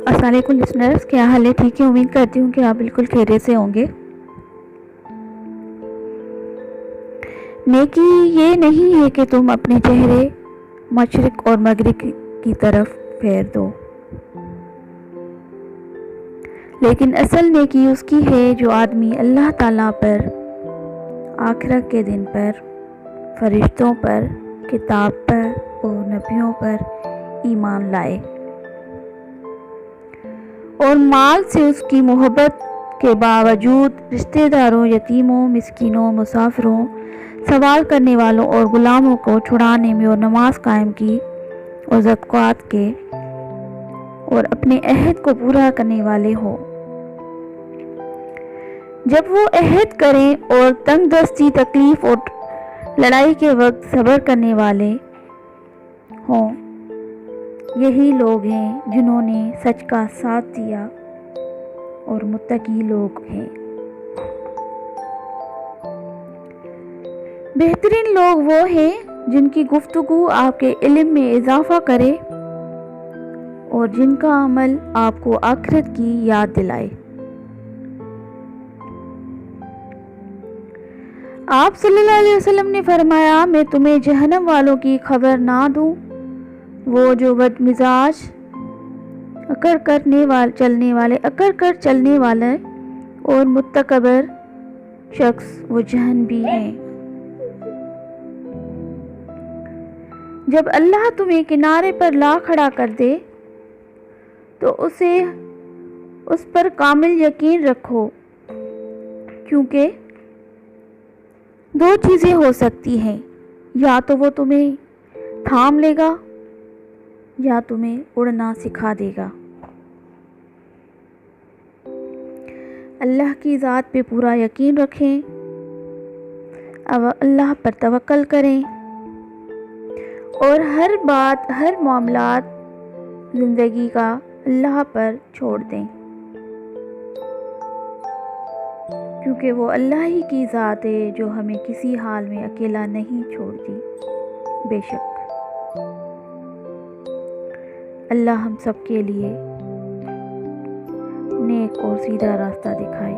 السلام علیکم لسنرز، کیا حال ہے؟ ٹھیک ہے، امید کرتی ہوں کہ آپ بالکل خیریت سے ہوں گے۔ نیکی یہ نہیں ہے کہ تم اپنے چہرے مشرق اور مغرب کی طرف پھیر دو، لیکن اصل نیکی اس کی ہے جو آدمی اللہ تعالیٰ پر، آخرت کے دن پر، فرشتوں پر، کتاب پر اور نبیوں پر ایمان لائے اور مال سے اس کی محبت کے باوجود رشتہ داروں، یتیموں، مسکینوں، مسافروں، سوال کرنے والوں اور غلاموں کو چھڑانے میں اور نماز قائم کی اور زکوٰۃ کے اور اپنے عہد کو پورا کرنے والے ہو۔ جب وہ عہد کریں اور تنگ دستی، تکلیف اور لڑائی کے وقت صبر کرنے والے ہوں، یہی لوگ ہیں جنہوں نے سچ کا ساتھ دیا اور متقی لوگ ہیں۔ بہترین لوگ وہ ہیں جن کی گفتگو آپ کے علم میں اضافہ کرے اور جن کا عمل آپ کو آخرت کی یاد دلائے۔ آپ صلی اللہ علیہ وسلم نے فرمایا، میں تمہیں جہنم والوں کی خبر نہ دوں؟ وہ جو بد مزاج، اکڑ کر چلنے والے اور متکبر شخص وہ جہنمی ہیں۔ جب اللہ تمہیں کنارے پر لا کھڑا کر دے تو اس پر کامل یقین رکھو، کیونکہ دو چیزیں ہو سکتی ہیں، یا تو وہ تمہیں تھام لے گا یا تمہیں اڑنا سکھا دے گا۔ اللہ کی ذات پہ پورا یقین رکھیں، اب اللہ پر توکل کریں اور ہر بات، ہر معاملات زندگی کا اللہ پر چھوڑ دیں، کیونکہ وہ اللہ ہی کی ذات ہے جو ہمیں کسی حال میں اکیلا نہیں چھوڑتی۔ بے شک اللہ ہم سب کے لیے نیک اور سیدھا راستہ دکھائے۔